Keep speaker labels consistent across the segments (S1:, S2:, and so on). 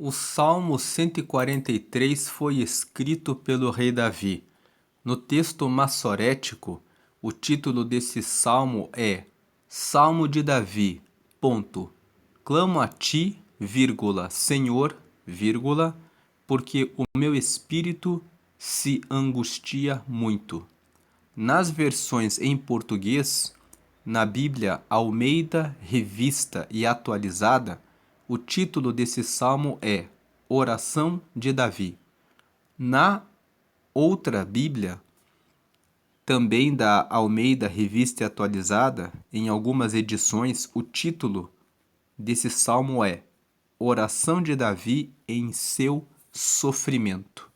S1: O Salmo 143 foi escrito pelo rei Davi. No texto massorético, o título desse salmo é Salmo de Davi, ponto. Clamo a ti, vírgula, Senhor, vírgula, porque o meu espírito se angustia muito. Nas versões em português, na Bíblia Almeida, Revista e Atualizada, o título desse salmo é Oração de Davi. Na outra Bíblia, também da Almeida, Revista e Atualizada, em algumas edições, o título desse salmo é Oração de Davi em seu sofrimento.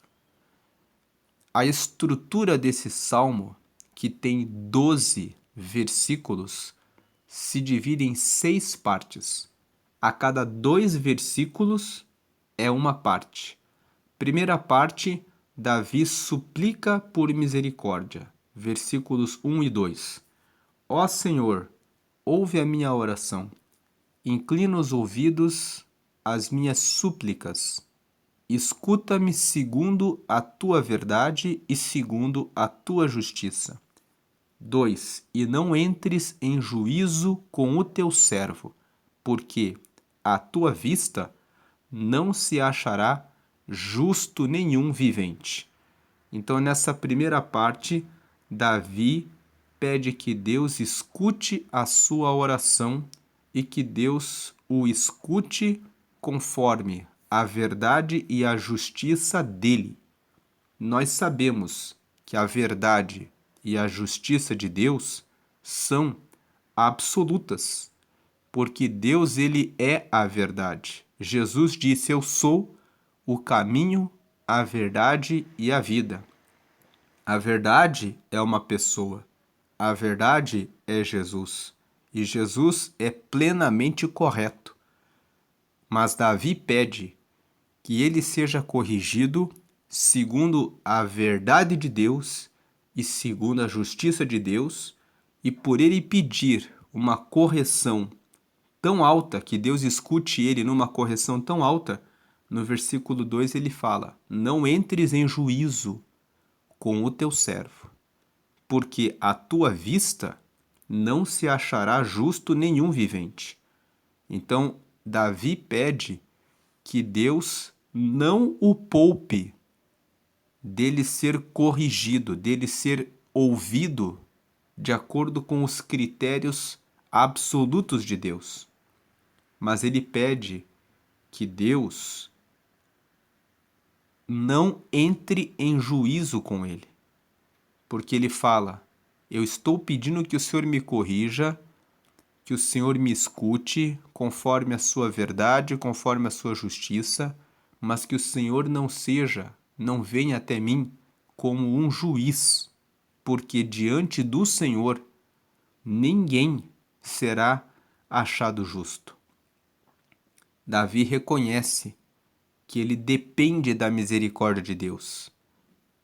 S1: A estrutura desse salmo, que tem 12 versículos, se divide em 6 partes. A cada 2 versículos é uma parte. Primeira parte, Davi suplica por misericórdia. Versículos 1 e 2. Ó Senhor, ouve a minha oração. Inclina os ouvidos às minhas súplicas. Escuta-me segundo a tua verdade e segundo a tua justiça. 2. E não entres em juízo com o teu servo, porque à tua vista não se achará justo nenhum vivente. Então, nessa primeira parte, Davi pede que Deus escute a sua oração e que Deus o escute conforme a verdade e a justiça dele. Nós sabemos que a verdade e a justiça de Deus são absolutas, porque Deus ele é a verdade. Jesus disse: Eu sou o caminho, a verdade e a vida. A verdade é uma pessoa. A verdade é Jesus. E Jesus é plenamente correto. Mas Davi pede que ele seja corrigido segundo a verdade de Deus e segundo a justiça de Deus, e por ele pedir uma correção tão alta, que Deus escute ele numa correção tão alta, no versículo 2 ele fala: Não entres em juízo com o teu servo, porque à tua vista não se achará justo nenhum vivente. Então, Davi pede que Deus não o poupe dele ser corrigido, dele ser ouvido de acordo com os critérios absolutos de Deus. Mas ele pede que Deus não entre em juízo com ele. Porque ele fala: Eu estou pedindo que o Senhor me corrija, que o Senhor me escute conforme a sua verdade, conforme a sua justiça, mas que o Senhor não venha até mim como um juiz, porque diante do Senhor ninguém será achado justo. Davi reconhece que ele depende da misericórdia de Deus,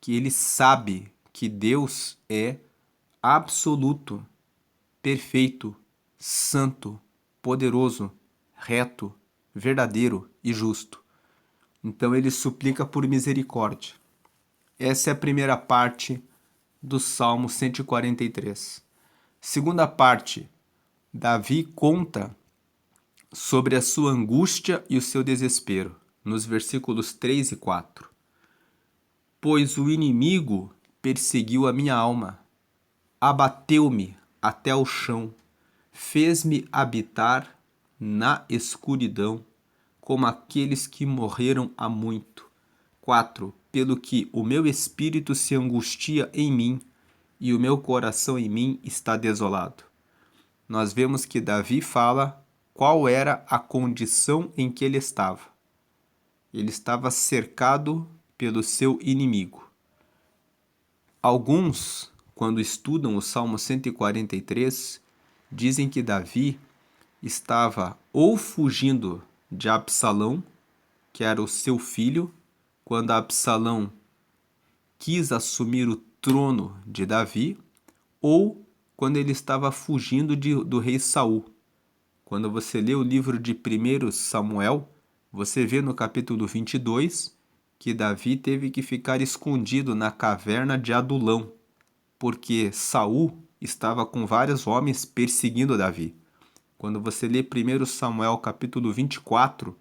S1: que ele sabe que Deus é absoluto, perfeito, santo, poderoso, reto, verdadeiro e justo. Então ele suplica por misericórdia. Essa é a primeira parte do Salmo 143. Segunda parte, Davi conta sobre a sua angústia e o seu desespero, nos versículos 3 e 4. Pois o inimigo perseguiu a minha alma, abateu-me até o chão, fez-me habitar na escuridão, como aqueles que morreram há muito. 4. Pelo que o meu espírito se angustia em mim, e o meu coração em mim está desolado. Nós vemos que Davi fala qual era a condição em que ele estava. Ele estava cercado pelo seu inimigo. Alguns, quando estudam o Salmo 143, dizem que Davi estava ou fugindo de Absalão, que era o seu filho, quando Absalão quis assumir o trono de Davi, ou quando ele estava fugindo do rei Saul. Quando você lê o livro de 1 Samuel, Você vê no capítulo 22 que Davi teve que ficar escondido na caverna de Adulão, porque Saul estava com vários homens perseguindo Davi. Quando você lê 1 Samuel capítulo 24,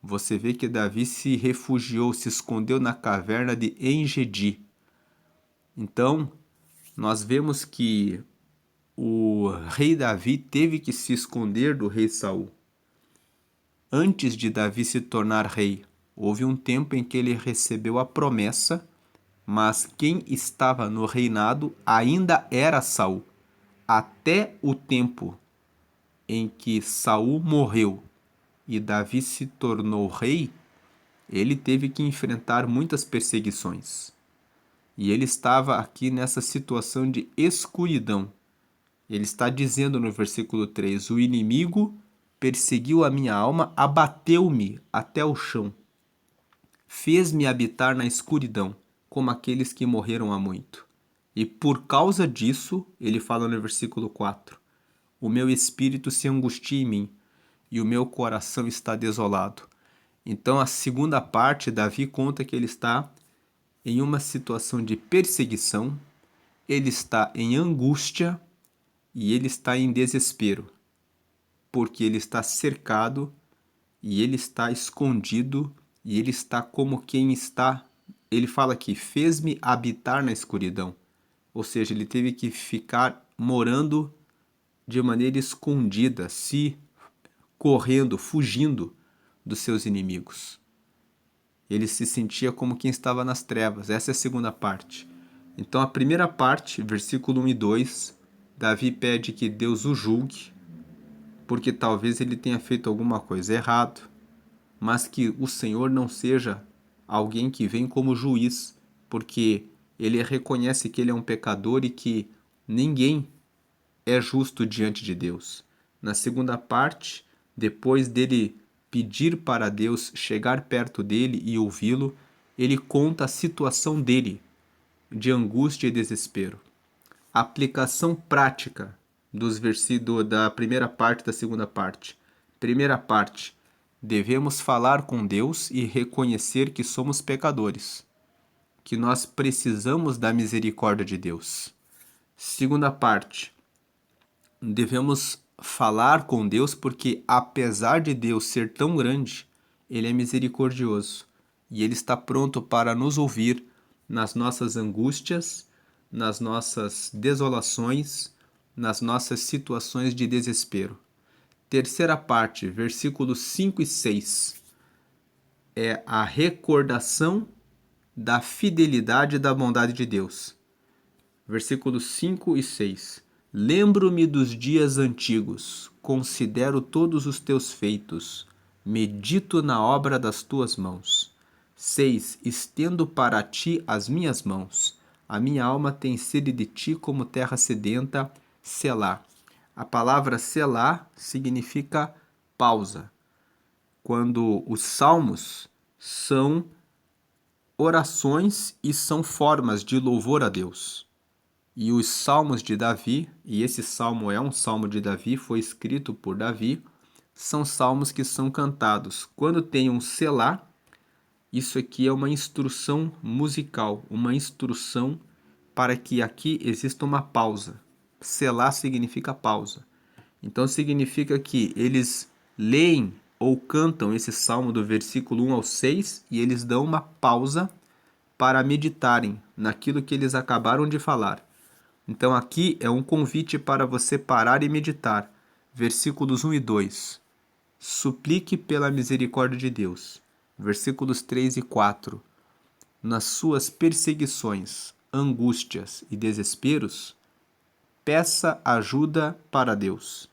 S1: você vê que Davi se refugiou, se escondeu na caverna de Engedi. Então, nós vemos que o rei Davi teve que se esconder do rei Saul. Antes de Davi se tornar rei, houve um tempo em que ele recebeu a promessa, mas quem estava no reinado ainda era Saul. Até o tempo em que Saul morreu e Davi se tornou rei, ele teve que enfrentar muitas perseguições. E ele estava aqui nessa situação de escuridão. Ele está dizendo no versículo 3: o inimigo perseguiu a minha alma, abateu-me até o chão. Fez-me habitar na escuridão, como aqueles que morreram há muito. E por causa disso, ele fala no versículo 4, o meu espírito se angustia em mim, e o meu coração está desolado. Então, a segunda parte, Davi conta que ele está em uma situação de perseguição, ele está em angústia e ele está em desespero, porque ele está cercado e ele está escondido e ele está como quem está. Ele fala aqui, fez-me habitar na escuridão. Ou seja, ele teve que ficar morando de maneira escondida, se correndo, fugindo dos seus inimigos. Ele se sentia como quem estava nas trevas. Essa é a segunda parte. Então, a primeira parte, versículo 1 e 2, Davi pede que Deus o julgue, porque talvez ele tenha feito alguma coisa errada, mas que o Senhor não seja alguém que vem como juiz, porque ele reconhece que ele é um pecador e que ninguém é justo diante de Deus. Na segunda parte, depois dele pedir para Deus chegar perto dele e ouvi-lo, ele conta a situação dele, de angústia e desespero. A aplicação prática dos versículos da primeira parte e da segunda parte. Primeira parte, devemos falar com Deus e reconhecer que somos pecadores, que nós precisamos da misericórdia de Deus. Segunda parte, devemos falar com Deus porque, apesar de Deus ser tão grande, Ele é misericordioso e Ele está pronto para nos ouvir nas nossas angústias, nas nossas desolações, nas nossas situações de desespero. Terceira parte, versículos 5 e 6, é a recordação da fidelidade e da bondade de Deus. Versículos 5 e 6. Lembro-me dos dias antigos, considero todos os teus feitos, medito na obra das tuas mãos. 6. Estendo para ti as minhas mãos, a minha alma tem sede de ti como terra sedenta, Selá. A palavra Selá significa pausa. Quando os salmos são orações e são formas de louvor a Deus. E os salmos de Davi, e esse salmo é um salmo de Davi, foi escrito por Davi, são salmos que são cantados. Quando tem um selá, isso aqui é uma instrução musical, uma instrução para que aqui exista uma pausa. Selá significa pausa. Então significa que eles leem ou cantam esse salmo do versículo 1 ao 6 e eles dão uma pausa para meditarem naquilo que eles acabaram de falar. Então aqui é um convite para você parar e meditar. Versículos 1 e 2. Suplique pela misericórdia de Deus. Versículos 3 e 4. Nas suas perseguições, angústias e desesperos, peça ajuda para Deus.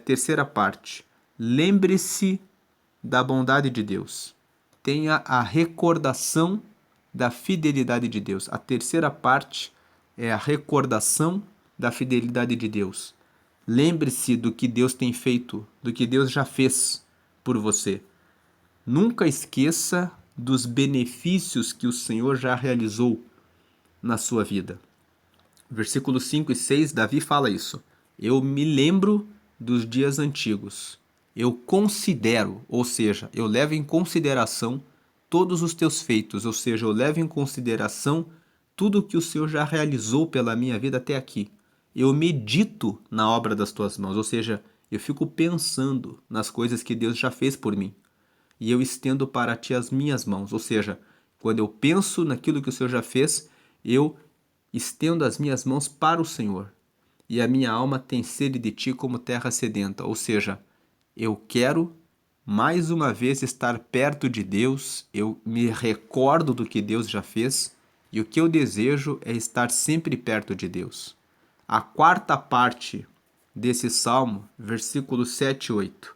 S1: Terceira parte. Lembre-se da bondade de Deus. Tenha a recordação da fidelidade de Deus. A terceira parte é a recordação da fidelidade de Deus. Lembre-se do que Deus tem feito, do que Deus já fez por você. Nunca esqueça dos benefícios que o Senhor já realizou na sua vida. Versículos 5 e 6, Davi fala isso. Eu me lembro dos dias antigos. eu considero, ou seja, eu levo em consideração todos os teus feitos, ou seja, eu levo em consideração tudo que o Senhor já realizou pela minha vida até aqui. Eu medito na obra das tuas mãos, ou seja, eu fico pensando nas coisas que Deus já fez por mim. E eu estendo para ti as minhas mãos, ou seja, quando eu penso naquilo que o Senhor já fez, eu estendo as minhas mãos para o Senhor. E a minha alma tem sede de ti como terra sedenta, ou seja, eu quero mais uma vez estar perto de Deus, eu me recordo do que Deus já fez e o que eu desejo é estar sempre perto de Deus. A quarta parte desse salmo, versículos 7 e 8,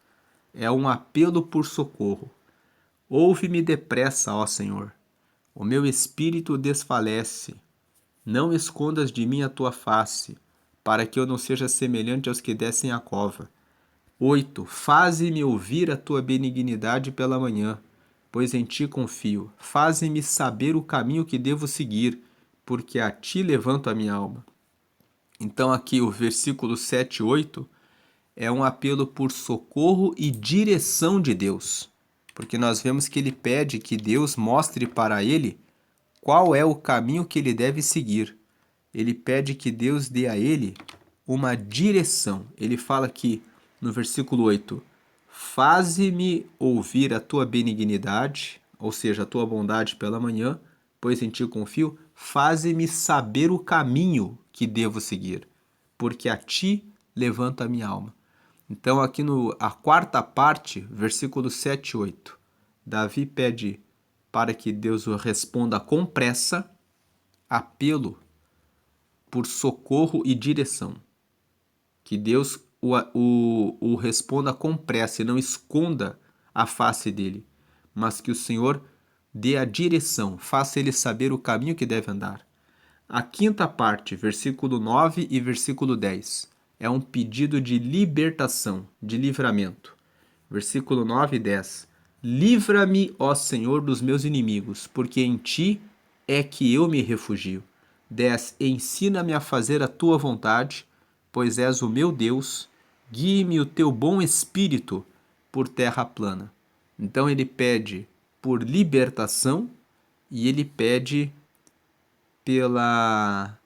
S1: é um apelo por socorro. Ouve-me depressa, ó Senhor. O meu espírito desfalece. Não escondas de mim a tua face, para que eu não seja semelhante aos que descem a cova. 8. Faze-me ouvir a tua benignidade pela manhã, pois em ti confio. Faze-me saber o caminho que devo seguir, porque a ti levanto a minha alma. Então aqui o versículo 7 e 8 é um apelo por socorro e direção de Deus, porque nós vemos que ele pede que Deus mostre para ele qual é o caminho que ele deve seguir. Ele pede que Deus dê a ele uma direção. Ele fala aqui no versículo 8: Faze-me ouvir a tua benignidade, ou seja, a tua bondade pela manhã, pois em ti confio. Faze-me saber o caminho que devo seguir, porque a ti levanto a minha alma. Então, aqui no a quarta parte, versículos 7 e 8, Davi pede para que Deus o responda com pressa, apelo por socorro e direção. Que Deus o responda com pressa e não esconda a face dele, mas que o Senhor dê a direção, faça ele saber o caminho que deve andar. A quinta parte, versículo 9 e versículo 10, é um pedido de libertação, de livramento. Versículo 9 e 10. Livra-me, ó Senhor, dos meus inimigos, porque em ti é que eu me refugio. 10. Ensina-me a fazer a tua vontade, pois és o meu Deus. Guie-me o teu bom espírito por terra plana. Então ele pede por libertação e ele pede pela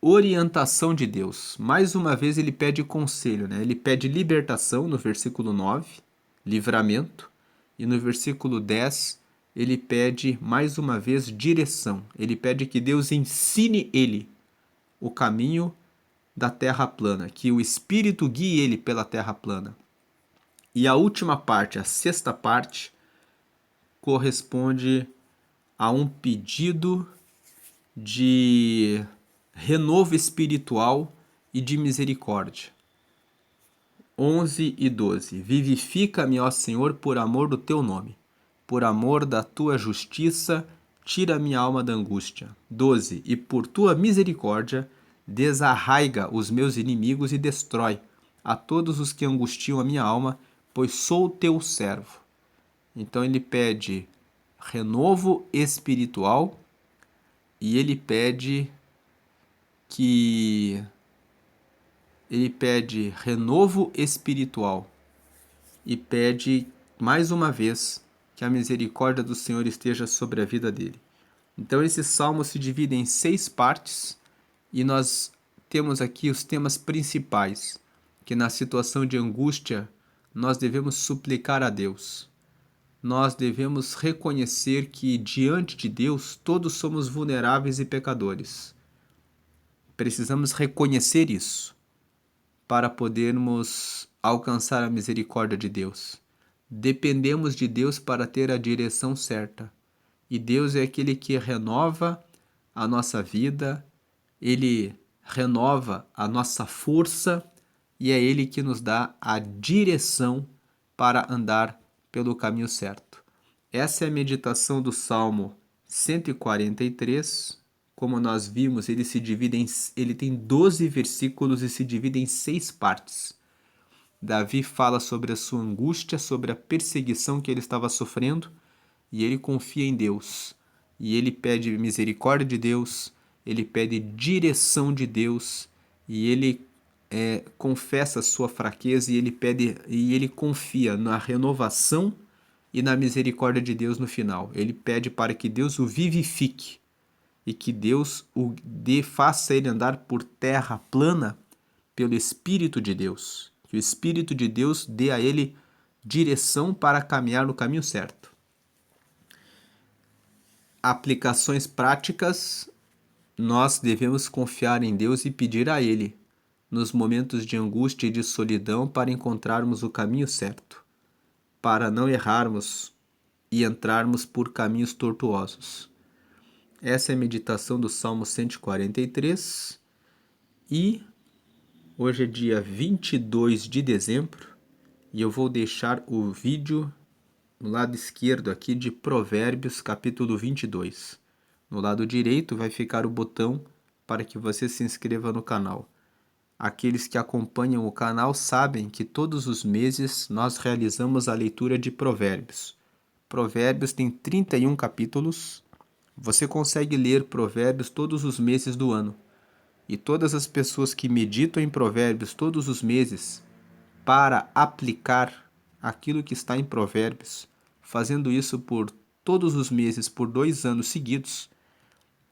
S1: orientação de Deus. Mais uma vez ele pede conselho, né? Ele pede libertação no versículo 9, livramento, e no versículo 10 ele pede mais uma vez direção. Ele pede que Deus ensine ele o caminho da terra plana, que o Espírito guie ele pela terra plana. E a última parte, a sexta parte, corresponde a um pedido de renovo espiritual e de misericórdia. 11 e 12. Vivifica-me, ó Senhor, por amor do teu nome. Por amor da tua justiça, tira minha alma da angústia. 12. E por tua misericórdia, desarraiga os meus inimigos e destrói a todos os que angustiam a minha alma, pois sou teu servo. Então ele pede renovo espiritual e ele pede renovo espiritual e pede mais uma vez que a misericórdia do Senhor esteja sobre a vida dele. Então esse salmo se divide em 6 partes e nós temos aqui os temas principais, que na situação de angústia nós devemos suplicar a Deus. Nós devemos reconhecer que diante de Deus todos somos vulneráveis e pecadores. Precisamos reconhecer isso para podermos alcançar a misericórdia de Deus. Dependemos de Deus para ter a direção certa. E Deus é aquele que renova a nossa vida, Ele renova a nossa força e é Ele que nos dá a direção para andar pelo caminho certo. Essa é a meditação do Salmo 143. Como nós vimos, ele tem 12 versículos e se divide em 6 partes. Davi fala sobre a sua angústia, sobre a perseguição que ele estava sofrendo, e ele confia em Deus. E ele pede misericórdia de Deus, ele pede direção de Deus, e ele confessa a sua fraqueza e ele confia na renovação e na misericórdia de Deus no final. Ele pede para que Deus o vivifique e que Deus faça ele andar por terra plana pelo Espírito de Deus. Que o Espírito de Deus dê a ele direção para caminhar no caminho certo. Aplicações práticas: nós devemos confiar em Deus e pedir a Ele, nos momentos de angústia e de solidão, para encontrarmos o caminho certo, para não errarmos e entrarmos por caminhos tortuosos. Essa é a meditação do Salmo 143 e hoje é dia 22 de dezembro e eu vou deixar o vídeo no lado esquerdo aqui de Provérbios capítulo 22. No lado direito vai ficar o botão para que você se inscreva no canal. Aqueles que acompanham o canal sabem que todos os meses nós realizamos a leitura de Provérbios. Provérbios tem 31 capítulos. Você consegue ler Provérbios todos os meses do ano. E todas as pessoas que meditam em Provérbios todos os meses para aplicar aquilo que está em Provérbios, fazendo isso por todos os meses por 2 anos seguidos,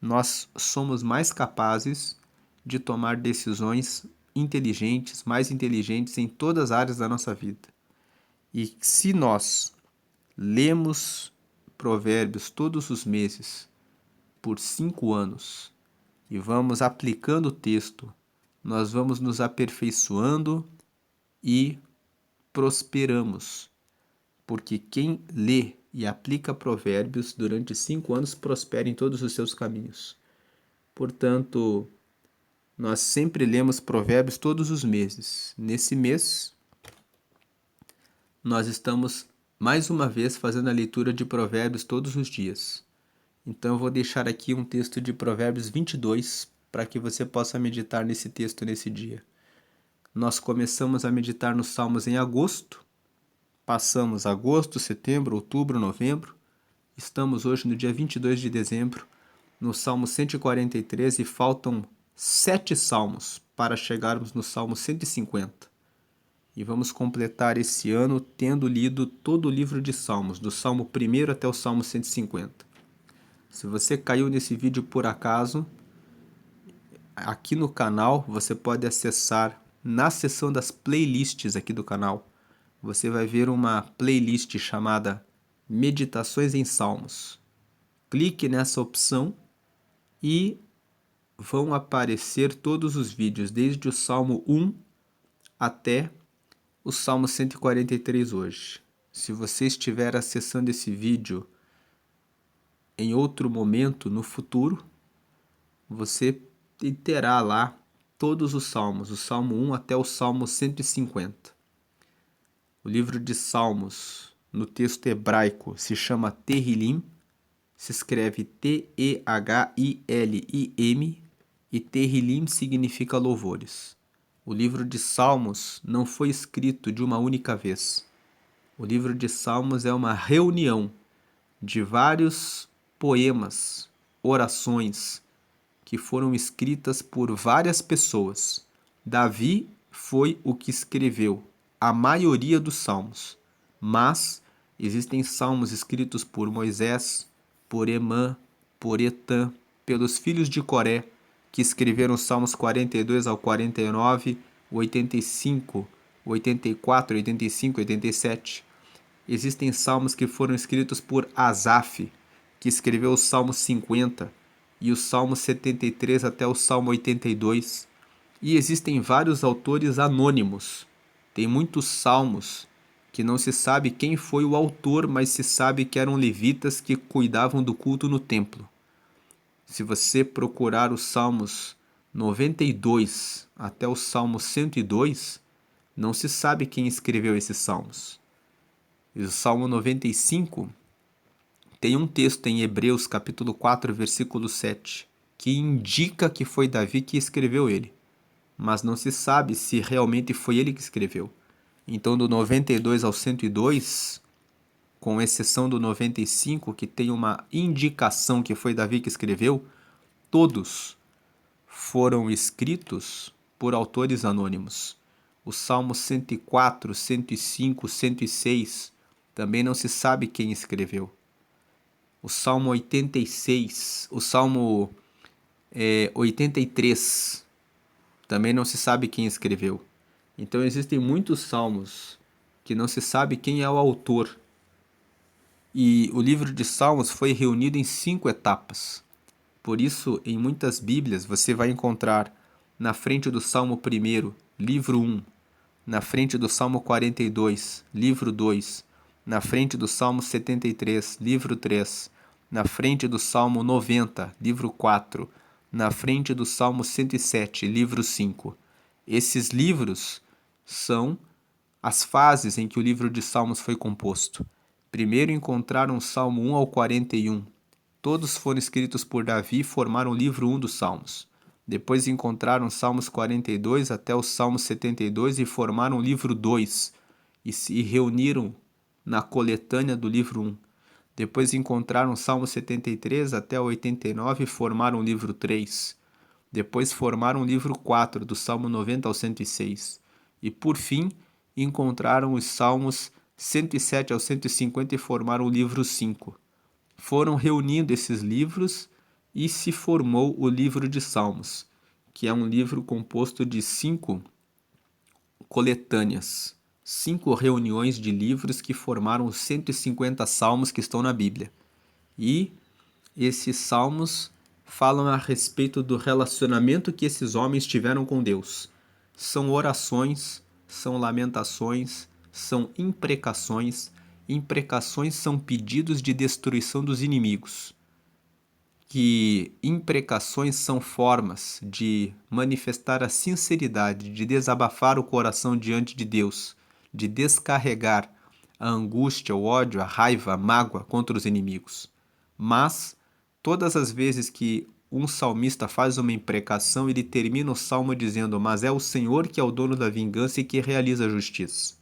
S1: nós somos mais capazes de tomar decisões inteligentes, mais inteligentes em todas as áreas da nossa vida. E se nós lemos Provérbios todos os meses por 5 anos e vamos aplicando o texto, nós vamos nos aperfeiçoando e prosperamos. Porque quem lê e aplica Provérbios durante 5 anos prospera em todos os seus caminhos. Portanto, nós sempre lemos Provérbios todos os meses. Nesse mês, nós estamos mais uma vez fazendo a leitura de Provérbios todos os dias. Então eu vou deixar aqui um texto de Provérbios 22 para que você possa meditar nesse texto nesse dia. Nós começamos a meditar nos Salmos em agosto, passamos agosto, setembro, outubro, novembro. Estamos hoje no dia 22 de dezembro, no Salmo 143 e faltam 7 salmos para chegarmos no Salmo 150. E vamos completar esse ano tendo lido todo o livro de Salmos, do Salmo 1 até o Salmo 150. Se você caiu nesse vídeo por acaso, aqui no canal você pode acessar na seção das playlists aqui do canal. Você vai ver uma playlist chamada Meditações em Salmos. Clique nessa opção e vão aparecer todos os vídeos, desde o Salmo 1 até o Salmo 143 hoje. Se você estiver acessando esse vídeo em outro momento, no futuro, você terá lá todos os salmos, o Salmo 1 até o Salmo 150. O livro de Salmos, no texto hebraico, se chama Tehillim, se escreve T-E-H-I-L-I-M, e Tehillim significa louvores. O livro de Salmos não foi escrito de uma única vez. O livro de Salmos é uma reunião de vários poemas, orações, que foram escritas por várias pessoas. Davi foi o que escreveu a maioria dos salmos, mas existem salmos escritos por Moisés, por Emã, por Etã, pelos filhos de Coré, que escreveram os salmos 42 ao 49, 85, 84, 85, 87. Existem salmos que foram escritos por Asaf, que escreveu o Salmo 50 e o Salmo 73 até o Salmo 82. E existem vários autores anônimos. Tem muitos salmos que não se sabe quem foi o autor, mas se sabe que eram levitas que cuidavam do culto no templo. Se você procurar os Salmos 92 até o Salmo 102, não se sabe quem escreveu esses salmos. E o Salmo 95 tem um texto em Hebreus capítulo 4, versículo 7, que indica que foi Davi que escreveu ele, mas não se sabe se realmente foi ele que escreveu. Então, do 92 ao 102, com exceção do 95, que tem uma indicação que foi Davi que escreveu, todos foram escritos por autores anônimos. O Salmo 104, 105, 106 também não se sabe quem escreveu. O Salmo 86, o Salmo 83 também não se sabe quem escreveu. Então existem muitos salmos que não se sabe quem é o autor. E o livro de Salmos foi reunido em 5 etapas. Por isso, em muitas Bíblias, você vai encontrar na frente do Salmo 1, livro 1, na frente do Salmo 42, livro 2, na frente do Salmo 73, livro 3, na frente do Salmo 90, livro 4, na frente do Salmo 107, livro 5. Esses livros são as fases em que o livro de Salmos foi composto. Primeiro encontraram o Salmo 1 ao 41. Todos foram escritos por Davi e formaram o livro 1 dos Salmos. Depois encontraram Salmos 42 até o Salmo 72 e formaram o livro 2 e se reuniram na coletânea do livro 1. Depois encontraram Salmo 73 até o 89 e formaram o livro 3. Depois formaram o livro 4, do Salmo 90 ao 106. E por fim, encontraram os Salmos 107 ao 150 e formaram o livro 5. Foram reunindo esses livros e se formou o livro de Salmos, que é um livro composto de 5 coletâneas, 5 reuniões de livros que formaram os 150 salmos que estão na Bíblia. E esses salmos falam a respeito do relacionamento que esses homens tiveram com Deus. São orações, são lamentações, são imprecações. Imprecações são pedidos de destruição dos inimigos. Que imprecações são formas de manifestar a sinceridade, de desabafar o coração diante de Deus, de descarregar a angústia, o ódio, a raiva, a mágoa contra os inimigos. Mas, todas as vezes que um salmista faz uma imprecação, ele termina o salmo dizendo: mas é o Senhor que é o dono da vingança e que realiza a justiça.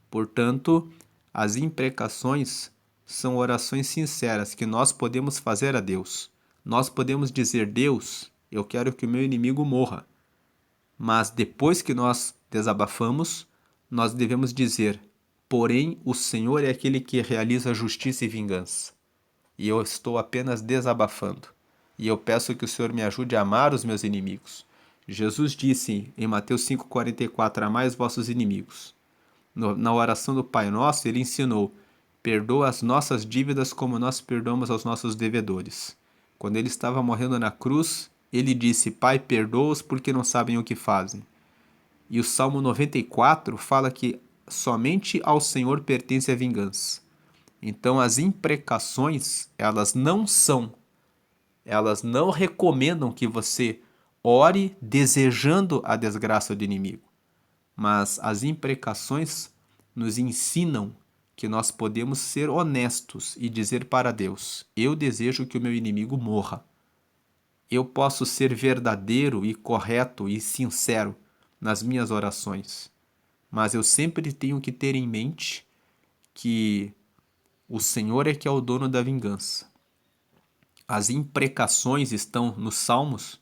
S1: Portanto, as imprecações são orações sinceras que nós podemos fazer a Deus. Nós podemos dizer: Deus, eu quero que o meu inimigo morra. Mas depois que nós desabafamos, nós devemos dizer: porém, o Senhor é aquele que realiza justiça e vingança. E eu estou apenas desabafando. E eu peço que o Senhor me ajude a amar os meus inimigos. Jesus disse em Mateus 5,44: amai os vossos inimigos. Na oração do Pai Nosso, ele ensinou: perdoa as nossas dívidas como nós perdoamos aos nossos devedores. Quando ele estava morrendo na cruz, ele disse: Pai, perdoa-os porque não sabem o que fazem. E o Salmo 94 fala que somente ao Senhor pertence a vingança. Então as imprecações, elas não recomendam que você ore desejando a desgraça do inimigo. Mas as imprecações nos ensinam que nós podemos ser honestos e dizer para Deus: eu desejo que o meu inimigo morra. Eu posso ser verdadeiro e correto e sincero nas minhas orações, mas eu sempre tenho que ter em mente que o Senhor é que é o dono da vingança. As imprecações estão nos Salmos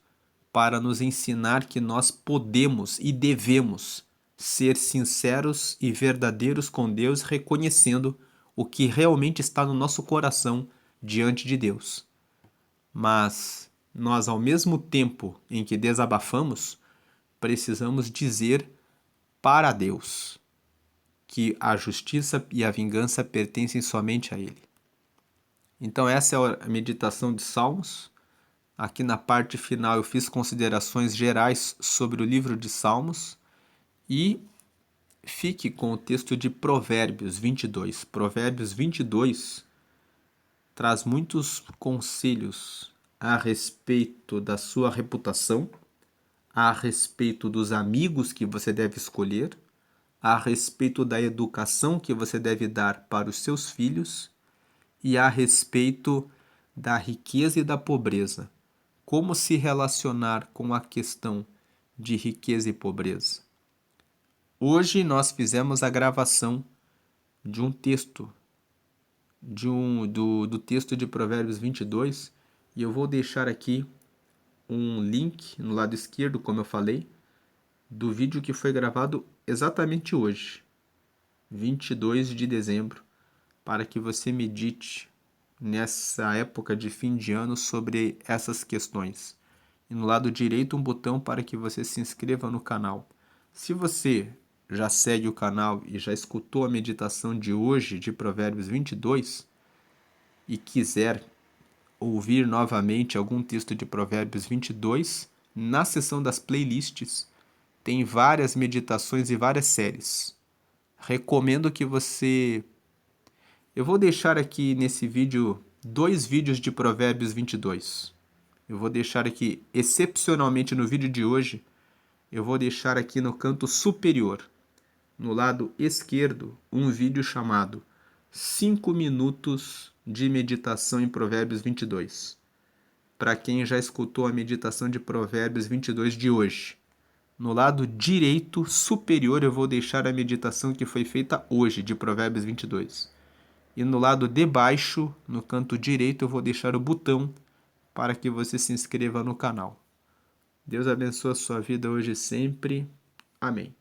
S1: para nos ensinar que nós podemos e devemos ser sinceros e verdadeiros com Deus, reconhecendo o que realmente está no nosso coração diante de Deus. Mas nós, ao mesmo tempo em que desabafamos, precisamos dizer para Deus que a justiça e a vingança pertencem somente a Ele. Então essa é a meditação de Salmos. Aqui na parte final eu fiz considerações gerais sobre o livro de Salmos e fique com o texto de Provérbios 22. Provérbios 22 traz muitos conselhos a respeito da sua reputação, a respeito dos amigos que você deve escolher, a respeito da educação que você deve dar para os seus filhos e a respeito da riqueza e da pobreza. Como se relacionar com a questão de riqueza e pobreza? Hoje nós fizemos a gravação de um texto, do texto de Provérbios 22, e eu vou deixar aqui um link no lado esquerdo, como eu falei, do vídeo que foi gravado exatamente hoje, 22 de dezembro, para que você medite nessa época de fim de ano sobre essas questões. E no lado direito um botão para que você se inscreva no canal. Se você já segue o canal e já escutou a meditação de hoje de Provérbios 22 e quiser ouvir novamente algum texto de Provérbios 22, na seção das playlists tem várias meditações e várias séries. Recomendo que você... Eu vou deixar aqui nesse vídeo 2 vídeos de Provérbios 22. Eu vou deixar aqui, excepcionalmente no vídeo de hoje, eu vou deixar aqui no canto superior, no lado esquerdo, um vídeo chamado 5 minutos de meditação em Provérbios 22. Para quem já escutou a meditação de Provérbios 22 de hoje. No lado direito superior eu vou deixar a meditação que foi feita hoje, de Provérbios 22. E no lado de baixo, no canto direito, eu vou deixar o botão para que você se inscreva no canal. Deus abençoe a sua vida hoje e sempre. Amém.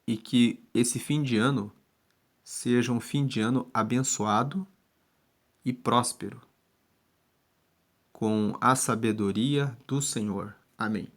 S1: E que esse fim de ano seja um fim de ano abençoado e próspero, com a sabedoria do Senhor. Amém.